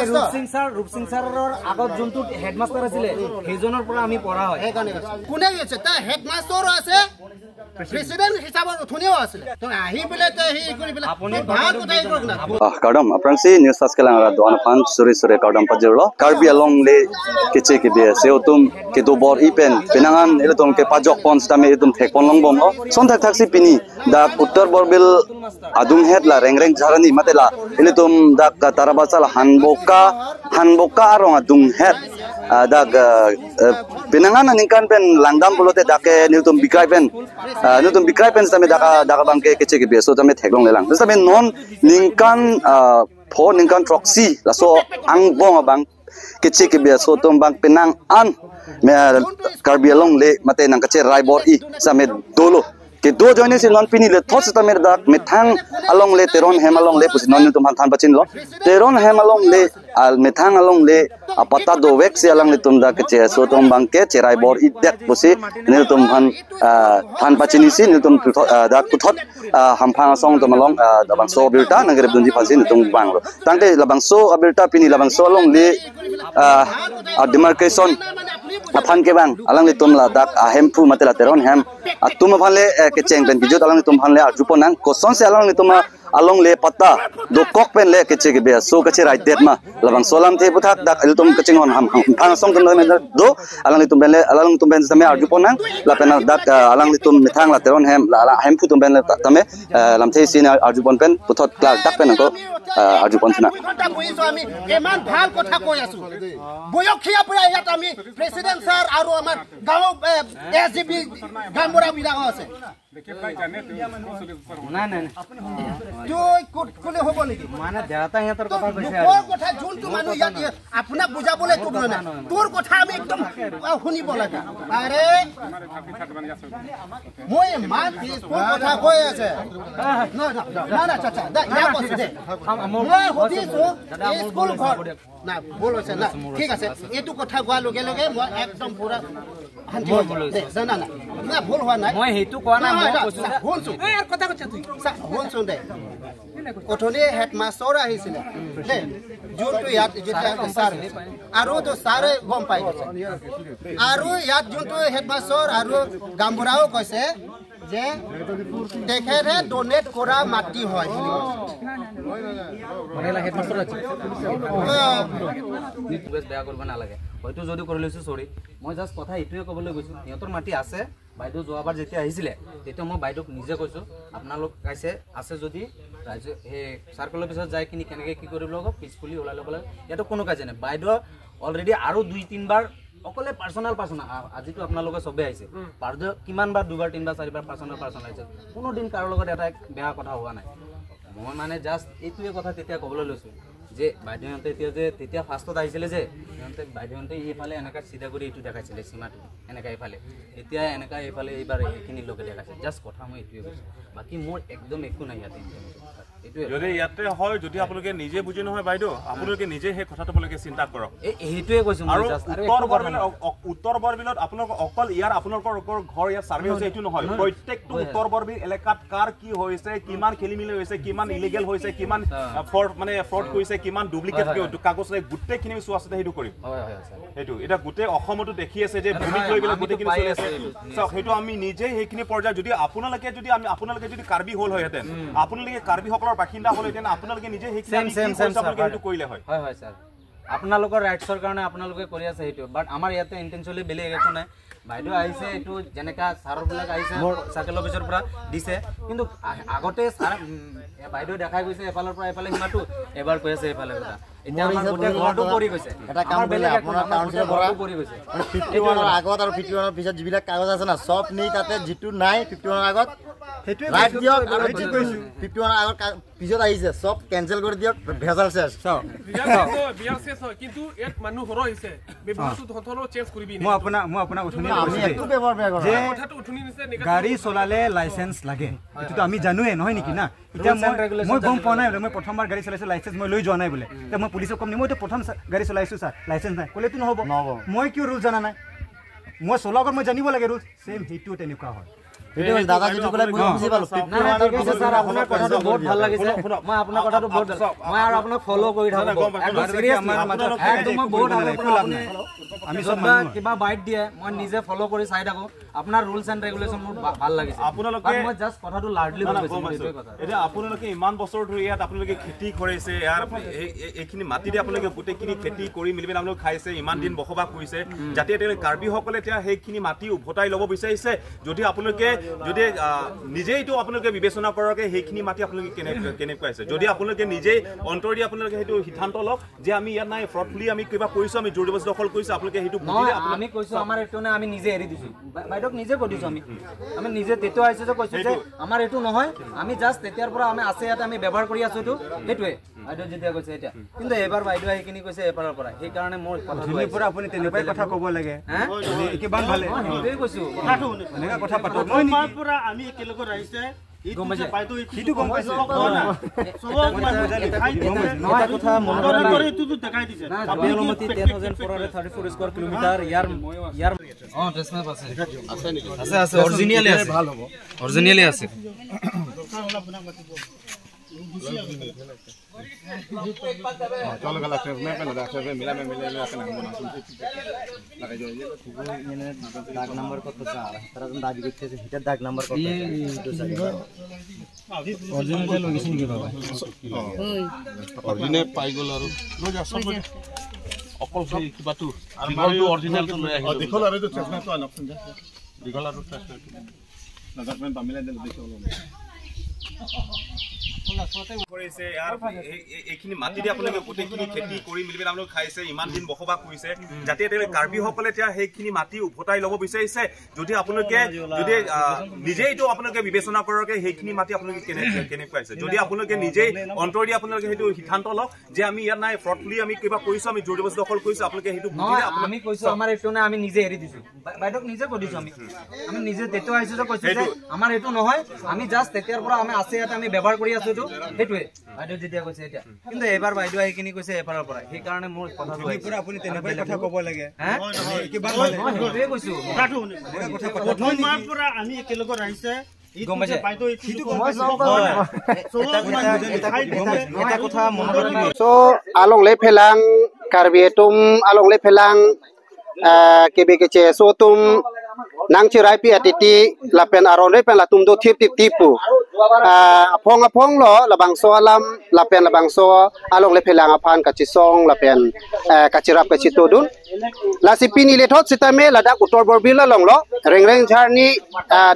ৰূপসিং ছাৰৰ আগত যোনটো হেডমাষ্টাৰ আছিলে সেইজনৰ পৰা আমি পঢ়া হয় কোনে আছে তা হেডমাষ্টাৰো আছে প্ৰেসিডেন্ট হিচাপত উঠুনিও আছিল তো আহি বলে তে হি কৰি বলে আপুনি ভাগ উঠাই কৰক না কাৰ্ডম apransi news fast kelang ra doan pan sore kaudam pajero karbi along le kiche ke be seutum ke do bor ipen pinangan eletum ke pajok pons tame etum thekpon long bom son thak thaksi pini da uttar borbil adung het la rengreng jarani matela eletum da tarabasal hanboka arong adung het da pinangan ningkan pen langdam bolote dake niltum bikrai pen tame daka bangke kiche ke be so tame theklong lelang tame non ningkan phone ningkan proxy la so ang bong bang kiche ke be so tom bang penang an me karbi along le mate nang kache raibor i same dolo ke do joine si non pini le thos ta mer da methang along le teron hem along le pusi non tum han than bachin lo teron hem along le al methang along le apata do wek si along le tum da kache so tom bang ke cherai bor i dak pusi nil tum han than bachin si nil tum da kuthot hamphang song tum along da bang so bilta nangre dunji phasin tum bang lo tangte labang so abilta pini labang so along le demarcation aphan ke bang alang le tum la dak hempu matela teron hem atum phale ke cheng pen bijot alang le tum phale ajuponang koson se alang le tum along le pata do kok pen le ke che ke be so ke che right det ma labang solam the puthak dak el tum ke cheng on ham phang song tum do alang le tum ben tame ajuponang la pen dak alang le tum mithang la teron hem la hempu tum ben tame lam the sin ajupon pen puthot dak pen ko ajupon thina আমি এমান ভাল কথা কৈ আছো বয়খিয়া পৰা ইয়াত আমি president sir আৰু আমাৰ গাঁও এসজিপি গামবৰা বিভাগ আছে না তুই কোনে হ'ব নেকি মানে দেউতা হেতৰ কথা কৈছে তোৰ কথা যোনটো মানুহ ইয়াত আপোনাক বুজাবলৈ তোক না তোৰ কথা আমি একদম শুনিব লাগে আৰে মই মান তোৰ কথা কৈ আছে না চাচা ইয়া কৈছে দে মই সুধিছো স্কুল ঘৰ না ভুল হৈছে না ঠিক আছে এইটো কথা কোৱাৰ লগে লগে মই একদম পুৰা শান্তি হৈ দে জানা না না ভুল হোৱা নাই মই হেতু কোৱা নাই মই কৈছো শুনছো এই কথা কৈছ তুই শুনছো দে ওঠনি হেডমাষ্টাৰ আহিছিল দে যোনটো ইয়াত যেতিয়া ছাৰ আৰু তো ছাৰে গম পাই গৈছে আৰু ইয়াত যোনটো হেডমাষ্টাৰ আৰু গামবুঢ়াও কৈছে যে তেখেতে ডোনেট কৰা মাটি হয় মনেলা হেডমাষ্টাৰ আছে নিউজ বেয়া কৰিব নালাগে হয়তো যদি কৰি লৈছো সৰি মই জাস্ট কথা ইটোৱে ক'বলৈ গৈছো সিহঁতৰ মাটি আছে বাইদেউ যোৱাবাৰ যেতিয়া আহিছিলে তেতিয়া মই বাইদেউক নিজে কৈছো আপোনালোক কাইছে আছে যদি ৰাজ্য হে সাৰ্কল অফিচত যাই কিনি কেনেকৈ কি কৰিব লগ পিছফুলি ওলাই ল'ব লাগে ইয়াতো কোনো কাজ নাই বাইদেউ অলৰেডি আৰু 2-3 বাৰ অকলে পাৰ্সোনাল আজিতো আপোনালোকে সবে আহিছে বাইদেউ কিমান বাৰ 2 বাৰ 3 বাৰ 4 বাৰ পাৰ্সোনাল আহিছে কোনো দিন কাৰো লগত এটা বেয়া কথা হোৱা নাই মই মানে জাস্ট এইটোৱে কথা তেতিয়া ক'বলৈ লৈছো যে বাইদেউহঁতে এতিয়া যে তেতিয়া ফাৰ্ষ্টত আহিছিলে যে বাইদেউহঁতে এইফালে এনেকা চিধা কৰি এইটো দেখাইছিলে সীমাটো এনেকা এইফালে এতিয়া এনেকা এইফালে এইবাৰ এইখিনি লোকে দেখাইছে জাস্ট কথা মই এইটোৱে কৈছো বাকি মোৰ একদম একো নাই ইয়াতে যদি ইয়াতে হয় যদি আপোনালোকে নিজে বুজি নহয় বাইদেউ আপোনালোকে নিজে সেই কথাটো আপোনালোকে চিন্তা কৰক এইটোৱে কৈছো মই জাস্ট উত্তৰ বৰবিলত আপোনালোক অকল ইয়াৰ আপোনালোকৰ ঘৰ ইয়াত সাৰ্ভে হৈছে এইটো নহয় প্ৰত্যেকটো উত্তৰ বৰবিল এলেকাত কাৰ কি হৈছে কিমান খেলিমিলি হৈছে কিমান ইলিগেল হৈছে কিমান ফ্ৰড হৈছে কিমান ডুপ্লিকেট কাগজ গোটেইখিনি চোৱাচতে সেইটো কৰিম সেইটো এটা গোটেই অসমতো দেখি আছে যে ভূমিক লৈ পেলাই গোটেইখিনি চলি আছে সেইটো আমি নিজে সেইখিনি পৰ্যায় যদি আপোনালোকে যদি কাৰ্বি হল হয়হেঁতেন আপোনালোকে কাৰ্বি সকলৰ বাসিন্দা হলহেঁতেন আপোনালোকে নিজে সেইটো কৰিলে হয় হয় স্যাৰ আপোনালোকৰ ৰাইটছৰ কাৰণে আপোনালোকে কৰি আছে সেইটো বাট আমাৰ ইয়াতে ইন্টেনশনালি বেলেগ একো নাই বাইদেউ আহিছে এইটো যেনেকা ছাৰবিলাক আহিছে সাৰ্কেল অফিচৰ পৰা দিছে কিন্তু আগতে ছাৰ বাইদেউ দেখাই গৈছে এফালৰ পৰা এফালে সীমাটো এবাৰ কৈ আছে এফালে কথা এতিয়া আমাৰ গোটেই ঘৰটো পৰি গৈছে এটা কাম কৰিলে আপোনাৰ কাউন্সিলৰ ঘৰটো পৰি গৈছে 51 ৰ আগত আৰু 51 ৰ পিছত যিবিলাক কাগজ আছে না সব নেই তাতে যিটো নাই 51 ৰ আগত সেইটো ৰাইট দিয়ক আৰু ঠিক কৈছো 51 ৰ আগত পিছত আহিছে সব কেনসেল কৰি দিয়ক ভেজাল শেষ বিয়াৰ শেষ হয় কিন্তু এক মানুহ হৰ হৈছে ব্যৱহাৰটো ধৰনৰ চেঞ্জ কৰিবি মই আপোনাক উঠনি আমি একটু ব্যৱহাৰ বেয়া কৰো কথাটো উঠনি নিছে গাড়ী চলালে লাইসেন্স লাগে এটো আমি জানোৱে নহয় নেকি না এটা মই গম পোৱা নাই মই প্ৰথমবাৰ গাড়ী চলাইছো লাইসেন্স মই লৈ যোৱা নাই বলে তে মই পুলিচক কম মই তো প্ৰথম গাড়ী চলাইছো স্যাৰ লাইসেন্স নাই কলেতো নহব মই কিয় ৰুল জানা নাই মই চলাগৰ মই জানিব লাগে ৰুল সেম হেতু তেনেকুৱা হয় দাদা যেটো কলে বুজি পালো স্যাৰ আপোনাৰ কথাটো বহুত ভাল লাগিছে মই আপোনাৰ কথাটো বহুত মই আৰু আপোনাক ফলো কৰি থাকো একদম সিৰিয়াছ একদম মই বহুত আমি সব কিবা বাইট দিয়ে মই নিজে ফলো কৰি চাই থাকো আপোনাৰ ৰুলছ এণ্ড ৰেগুলেশ্যন মোৰ ভাল লাগিছে আপোনালোকে মই জাষ্ট কথাটো লাৰ্ডলি কৈছো এটা আপোনালোকে ইমান বছৰ ধৰি ইয়াত আপোনালোকে খেতি কৰিছে ইয়াৰ এইখিনি মাটিতে আপোনালোকে গোটেইখিনি খেতি কৰি মিলি আপোনালোকে খাইছে ইমান দিন বসবাস কৰিছে যাতে কাৰ্বিসকলে এতিয়া সেইখিনি মাটি উভতাই ল'ব বিচাৰিছে যদি আপোনালোকে যদি নিজেই এইটো আপোনালোকে বিবেচনা কৰকে সেইখিনি মাটি আপোনালোকে কেনেকৈ আছে যদি আপোনালোকে নিজেই অন্তৰ দি আপোনালোকে সেইটো সিদ্ধান্ত লওক যে আমি ইয়াত নাই ফ্ৰডলি আমি কিবা কৰিছো আমি জোৰ জবৰদস্তি দখল কৰিছো আপোনালোকে সেইটো বুজিলে আমি কৈছো আমাৰ এইটো না আমি নিজে এৰি দিছো বাইদেউক নিজে কৈছো আমি নিজে তেটো আহিছে যে কৈছো যে আমাৰ এইটো নহয় আমি জাষ্ট তেতিয়াৰ পৰা আমি আছে ইয়াতে আমি ব্যৱহাৰ কৰি আছো এইটো সেইটোৱে বাইদেউ যেতিয়া কৈছে এতিয়া কিন্তু এবাৰ বাইদেউ আহিখিনি কৈছে এবাৰৰ পৰা সেইকাৰণে মোৰ কথাৰ পৰা আপুনি তেনেকুৱাই কথা ক'ব লাগে কিমান ভালে সেইটোৱে কৈছো এনেকা কথা পাতো মই পৰা আমি একেলগে আহিছে दाग नंबर को तो दाबी करते हिटर दाग नंबर को ओरिजिनल लोकेशन के बाबा ओरिजिनल पाइ गल আৰু লৈ যা সব অকল সেই কিবাটো আৰু অৰিজিনালটো লৈ আহিলো দেখল আৰু তো চেষ্টাটো আনকচোন যা দেখল আৰু চেষ্টাটো নাজাকমেন বামিলা দিলে দেখল কৰিছে ইয়াৰ এইখিনি মাটিতে আপোনালোকে গোটেইখিনি খেতি কৰি মিলি আপোনালোকে খাইছে ইমান দিন বসবাস কৰিছে যাতে কাৰ্বিসকলে এতিয়া সেইখিনি মাটি উভতাই ল'ব বিচাৰিছে যদি আপোনালোকে যদি নিজেই এইটো আপোনালোকে বিবেচনা কৰকে সেইখিনি মাটি আপোনালোকে কেনেকৈ আছে যদি আপোনালোকে নিজেই অন্তৰ দি আপোনালোকে সেইটো সিদ্ধান্ত লওক যে আমি ইয়াত নাই ফ্ৰডলি আমি কিবা কৰিছো আমি জোৰ জবৰদস্তি দখল কৰিছো আপোনালোকে সেইটো বুজিলে আমি কৈছো আমাৰ এইটো না আমি নিজে এৰি দিছো বাইদেউক নিজে কৈছো আমি নিজে তেটো আহিছে যে কৈছো যে আমাৰ এইটো নহয় আমি জাষ্ট তেতিয়াৰ পৰা আমি আছে ইয়াতে আমি ব্যৱহাৰ কৰি আছো এইটো সেইটোৱে বাইদেউ যেতিয়া কৈছে এতিয়া কিন্তু এবাৰ বাইদেউ আহিখিনি কৈছে এবাৰৰ পৰা সেইকাৰণে মোৰ কথাটো পুৰা আপুনি তেনেকুৱাই কথা ক'ব লাগে কিবা ভালে সেইটোৱে কৈছো প্ৰথমবাৰ পৰা আমি একেলগে আহিছে along le phelang karbiatum along le phelang kebe kece so tum nang chirai pi atiti lapen aron le pen la tum do thip tip tipu apong lo labang so alam lapen labang so along le phelang aphan kachisong lapen kachirap kachitodun la sipini le thot sitame ladak utor borbila long lo rengreng jharni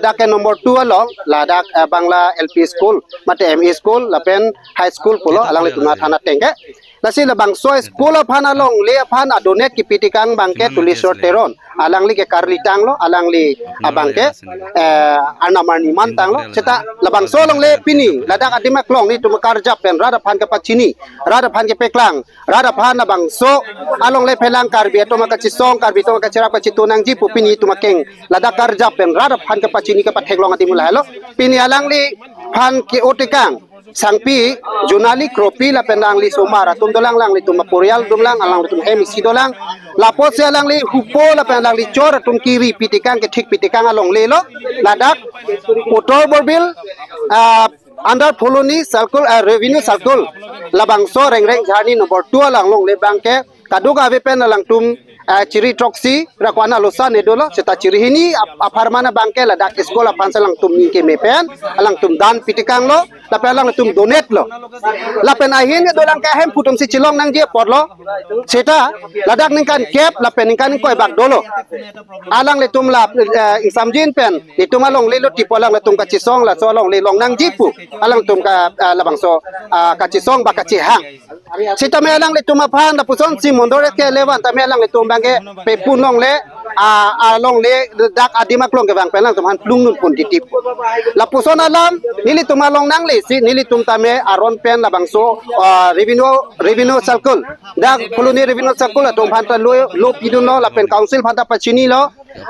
dak number 2 lo ladak bangla lp school mate me school lapen high school polo alang le tuna thana tengke lasi labang so school aphan along le aphan adonet kipitikang bangke tulisor teron alang li ke karlitang lo alang li abangke arnamarni mantang lo ceta labang so long le pini ladak adima klong ni tuma karjap pen rada phan ke pachini rada phan ke peklang rada phan abang so along le phelang karbiat tuma kachisong karbito kacirap kacitunang ji pupini tuma keng ladak karjap pen rada phan ke pachini ke patheglong atimula lo pini alang li phan ke otikang sangpi junali kropi la penang li somara tum dolang lang li tum porial dolang alang tum emisi dolang lapot se alang li hupo la penang li chor tum kiri pitikang ke thik pitikang along le lo ladak motor borbil under poloni circle revenue circle labang so rengreng jharni number 2 alang long le bangke kaduga ave pen alang tum ciri troksi rakwana losa nedolo seta ciri ini aparmana bangke ladak sekolah pansalang tum ni ke mepen alang tum dan pitikang lo lapen alang tum donate lo lapen ahin dolang ka hem putum si cilong nang je pot lo seta ladak ningkan cap lapen ningkan koi bak dolo alang le tum lap samjin pen itum along le lo tipolang le tum kachisong la so long le long nang jipu alang tum ka labang so kachisong ba kacihang seta me alang le tum aphan la puson si mondore ke lewan ta me alang le tum bangke pe punong le along le dak adimak long ke bang pelang tum han plung nun pun titip la puson alam nili tum along nang le si nili tum tame aron pen la bangso revenue circle dak koloni revenue circle tum han ta lo piduno la pen council phata pachini lo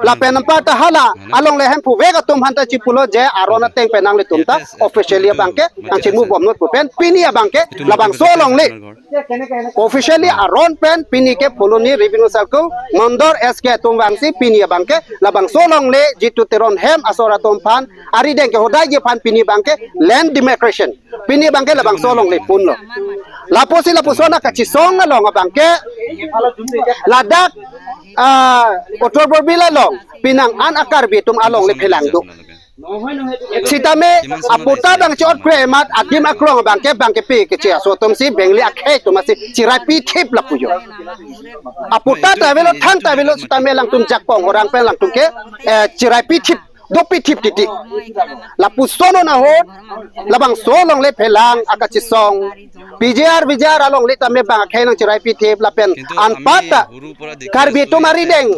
la pen nampa ta hala along le hem pu ve ka tum han ta chipulo je arona teng penang le tum ta officially bangke ang chimu bom not pu pen pini bangke la bang so long le officially aron pen pini ke poloni revenue circle mondor sk tum bangsi pini bangke la bang so long le jitu teron hem asora tum pan ari deng ke hodai je pan pini bangke land demarcation pini bangke la bang so long le pun lo la posi la pusona ka chisong long bangke ladak Oktober bila long pinang an akar bitum along le phelang du sitame aputa bang chot premat adim akrong bangke pe ke chia so tum si bengli akhe tum si chirai pi thip la pujo aputa ta velo thang ta velo sitame lang tum jak pong orang pen lang tum ke chirai pi thip dopi tip titik lapu sono na hot labang solong le phelang akachi song bijar along le tame bang khainang chirai pi tip lapen anpata karbi to mari deng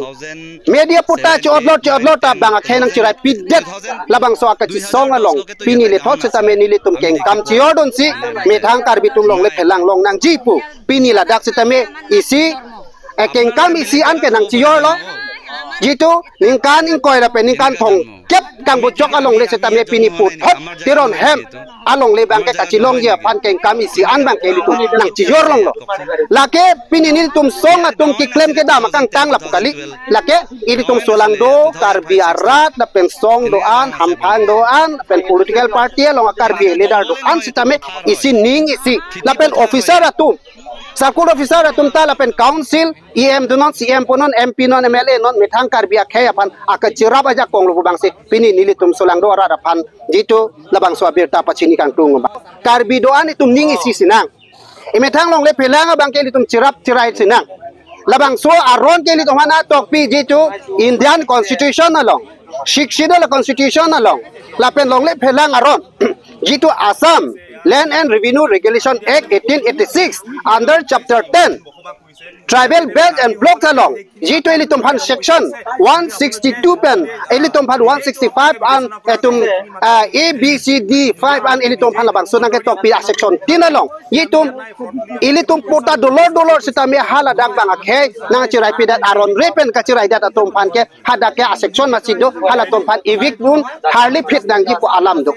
media puta chodlot ta bang khainang chirai pi det labang so akachi song along pini le thot tame ni le tum keng kam chiodon si methang karbi tum long le phelang long nang jipu pini la dak tame isi keng kam isi an ke nang chior lo jitu ningkan ingkoi la peningkan thong kep kang bucok along le setame pini put hot tiron hem along le bangke kachilong je pan keng kami si an bangke litu nang ciyor long lo lake pini ni tum song atum ki claim ke dam kang tang la pukali lake ini tum solang do karbi arat la pen song do an hampan do an pen political party long karbi leader do an setame isi ning isi la pen officer atum Sakul officer atum ta la pen council EM do non CM ponon MP non MLA non mithang karbi akhe apan akachirab aja kong lu bangsi pini nili tum solang do ara pan jitu labang so birta pachini kang tung ba karbi do an itum ning isi sinang imethang long le phelang bang ke litum chirap chirai sinang labang so aron ke litum hana tok pi jitu Indian constitution along shikshida la constitution along la pen long le phelang aron jitu Assam Land and Revenue Regulation Act 1886 under Chapter 10 Tribal Belt and Blocks along G2 Elitumpan Section 162 pen Elitumpan 165 and etum ABCD 5 and Elitumpan labang so nang ketok pi section 10 along yitum Elitum puta dolor sitame haladak bang akhe nang chirai pi dat aron repen ka chirai dat atumpan ke hadake a section masido halatumpan evict nun hardly fit nang gi ko alam do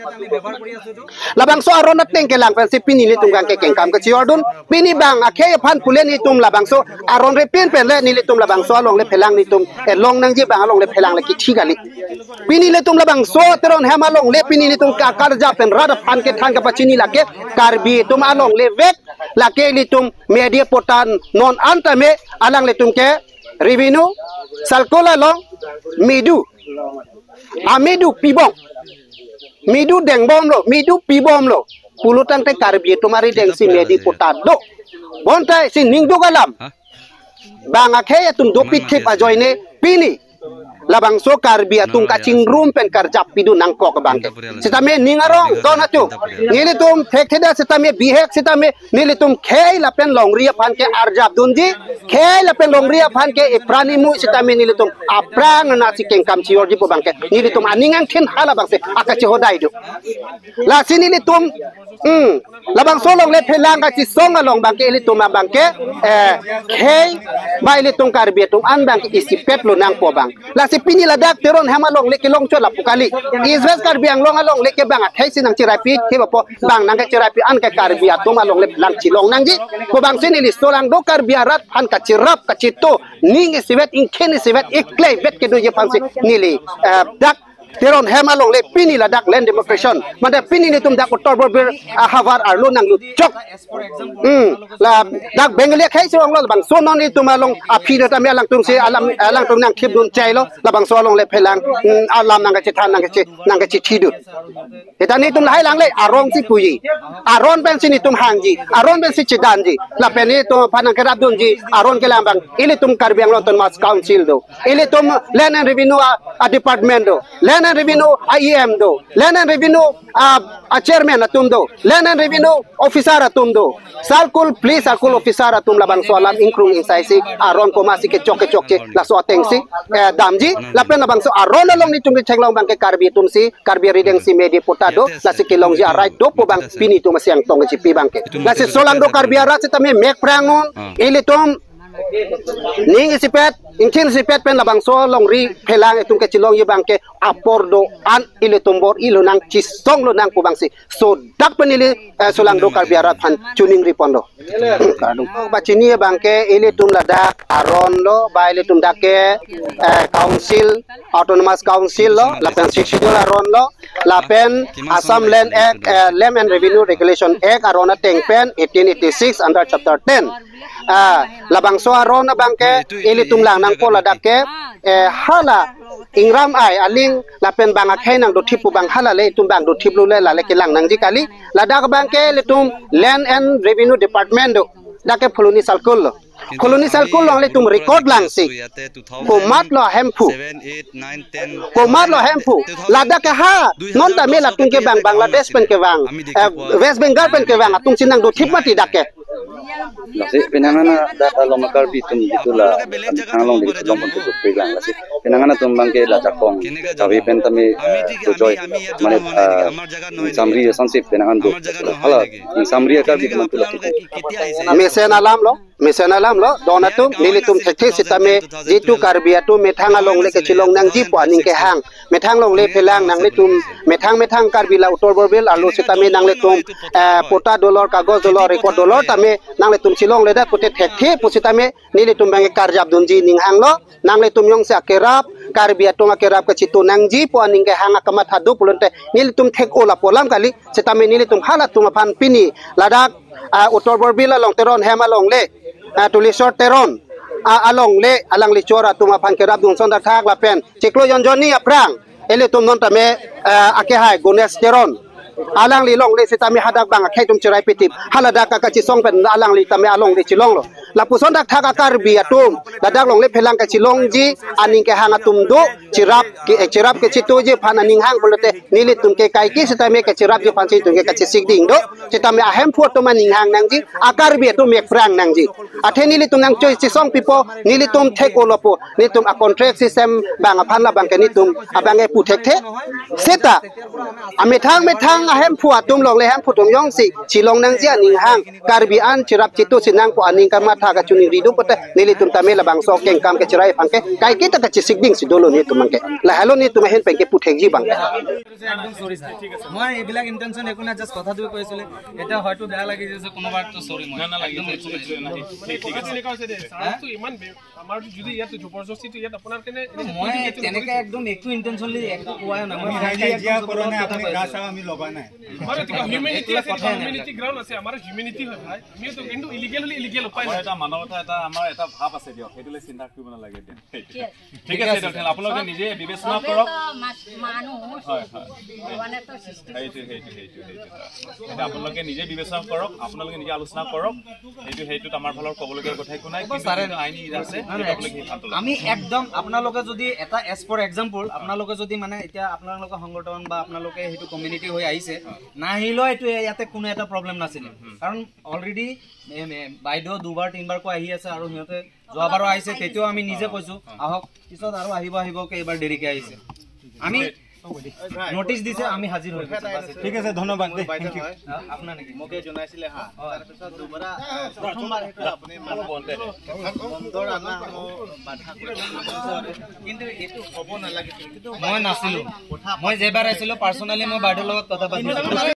labang so aron nateng ke lang pen si pini litum gang ke kengkam ka chiordun pini bang akhe phan pulen itum labang so aron repin pen le ni litum labang so along le phelang nitum long nang ji bang along le phelang le ki thigali pini litum labang so teron hem along le pini litum ka karja pen rada phan ke thang ka pachini lake karbi tum along le vek lake litum media potan non antame alang litum ke revenue salkola long midu amidu pibong midu dengbom lo midu pibom lo pulutan te karbi tumari deng si media potan do bontai si ningdo galam bang akhe tum dopi thip ajoine pini labang so karbi atung kaching room pen karjap pidu nang kok bang sitame ningarong don atu nilitum thektheda sitame bihek sitame nilitum khei la pen longria phan ke arjap dunji khei la pen longria phan ke iprani mu sitame nilitum aprang na sikeng kam chiorji po bang ke nilitum aningang thin hala bang se akachi hodai du la sinilitum labang so long le phelang ka chi song along bang ke litum bang ke khei bai litum karbi tum an bang ke isipet lo nang po bang la pini ladak teron hamalong leke long chot la pukali izves karbi ang long along leke bang athai sinang chirapi theba po bang nang ka chirapi an ka karbi atum along le lang chilong nang ji ko bang sini li solang do karbi arat an ka chirap ka chito ning sivet in ken sivet iklei vet ke do je pansi nili dak teron hemalong le pini ladak land demarcation manda pini ni tum dak Oktober bir havar arlo nang lu chok la dak bengali khai song lo bang so non ni tum along aphi da me alang tum se alang tum nang khip dun chai lo la bang so along le phelang alam nang ka chi than nang ka chi thi du eta ni tum lai lang le arong si puyi aron ben sini tum hang ji aron ben si chidan ji la pen ni to phanang ka dun ji aron ke lam bang ili tum karbiang lo ton mas council do ili tum land and revenue department do land and revenue IEM do land and revenue chairman atum do land and revenue officer atum do salkul police salkul officer atum labang so alam inkrung insai si aron ko masik ke chok la so ateng si damji la pen labang so aron long ni tum ke cheklong bang ke karbi tum si karbi rideng si medi potado la si kilong ji right do po bang pini tu masiang tong ji pi bang ke la si solang do karbi arat si tame mek prangon ili tum ning isipet ingkin sipet pen labang so long ri phelang etum ke chilong ye bang ke apor do an ile tombor ilo nang chisong lo nang kubang si so dak penili sulang do karbiara phan tuning ri pondo kadung ba chini bang ke ile tum ladak aron lo ba ile tum dake council autonomous council lo lapen schedule aron lo lapen Assam Land Act Land and Revenue Regulation Act arona tengpen 1886 under chapter 10 labang so arona bangke ili tumlang nang pola dake hala ingram ai aling lapen bang akhe nang do thipu bang hala le tumbang do thiplu le la le kilang nang jikali ladak bangke litum Land and Revenue Department do dake pholoni salkul lo koloni salkul long le tum record lang si komat lo hempu ladak ha non ta mela tung ke bang Bangladesh pen ke bang West Bengal pen ke bang atung sinang do thip mati dake Lasi pinangana data loma karbi tum itulah kangalong di loma tu pegang lasi pinangana tum bangke la jakong tapi pentami joy manet samri sansip pinangan do hala samri karbi tum tu lasi mesen alam lo donatum nilitum thekhe sitame jitu karbi atu methang along le ke chilong nang ji po ning ke hang methang long le phelang nang le tum methang karbi la utor borbil alu sitame nang le tum pota dollar kagos dollar record dollar tame nang le tum chilong le da pute thekhe pusitame nili tum bange karjab dunji ning hang lo nang le tum yong se akerap karbi atu akerap ke chitu nang ji po ning ke hang akamat hadu pulunte nili tum thek ola polam kali sitame nili tum halat tum phan pini ladak utor borbil long teron hema long le tulisor teron along le alang lichora tuma phan kerap dung son da thak la pen chiklo yonjoni aprang ele tum non tame ake hai gones teron alang li long le sitami hadak bang akhe tum chirai pitip halada ka ka chi song pen alang li tame along li chilong lo la puson dak thak akar bi atum dadak long le phelang ka chilong ji aning ke hang atum do chirap ke chitu ji phan aning hang bolote nili tum ke kai ki sitami ke chirap ji phan chi tum ke ka chi sigding do sitami ahem phu to maning hang nang ji akar bi to mek prang nang ji athe nili tum nang choi chi song pipo nili tum thek olopo ni tum a contract system bang phan la bang ke ni tum abange pu thek the seta amethang ahem phu atum long le hem phu tum yong si chilong nang ji aning hang karbi an chirap chitu sinang ko aning kama tha ka chuni ridu pote nili tum tamela bang so keng kam ke chirai phanke kai ke ta ka chi sigding si dolo ni tum ke la halo ni tum hen penke pu thek ji bang একদম sorry মই এইবিলাক intention একো না just কথা দুই কৈছিলে এটা হয়তো বেয়া লাগি যে কোনোবাৰ তো সরি মই না লাগি ঠিক আছে লেখা আছে দে সাহসটো ইমান আমাৰ যদি ইয়াত জবৰদস্তি তো ইয়াত আপোনাৰ কেনে মই তেনেকে একদম একো ইন্টেনশনলি একো কোৱা না মই আইডিয়া কৰনে আপুনি গাছা আমি লগা নাই মানে তো হিউম্যানিটি আছে হিউম্যানিটি গ্ৰাউন্ড আছে আমাৰ হিউম্যানিটি হয় ভাই আমি তো কিন্তু ইলিগেল হলি ইলিগেল উপায় নাই এটা মানৱতা এটা আমাৰ এটা ভাব আছে দিয়ক হেতুলে চিন্তা কৰিব নালাগে দিন ঠিক আছে ডক্টৰ আপোনালোকে নিজে বিবেচনা কৰক মানুহ হয় ভগৱানে তো সৃষ্টি এটা আপোনালোকে নিজে বিবেচনা কৰক আপোনালোকে নিজে আলোচনা কৰক হেতুত আমাৰ ফালৰ ক'বলগীয়া কথা একো নাই কিন্তু আইনী আছে আমি একদম আপোনালোকে যদি এটা এজ ফৰ এক্সাম্পল আপোনালোকে যদি মানে এতিয়া আপোনালোকৰ সংগঠন বা আপোনালোকে হেতু কমিউনিটি হৈ আহিছে নাহিলো এটো ইয়াতে কোনো এটা প্ৰবলেম নাছিল কাৰণ অলৰেডি বাইদেউ দুবাৰ তিনবাৰ কো আহি আছে আৰু হিয়তে যোৱাবাৰো আহিছে তেতিয়াও আমি নিজে কৈছো আহক পিছত আৰু আহিব কে এবাৰ দেৰিকে আহিছে আমি নোটিস দিছে আমি হাজিৰ হৈ ঠিক আছে ধন্যবাদ দে থ্যাংক ইউ আপোনাৰ নেকি মোকে জনাইছিলে হা তাৰ পিছত দুবাৰা প্ৰথমবাৰ হেতু আপুনি বন্ধৰ আনা বাধা কিন্তু এটো হ'ব নালাগে কিন্তু মই নাছিলো মই যেবাৰ আছিলো পাৰ্সোনালি মই বাইদেউৰ লগত কথা পাতিছিলো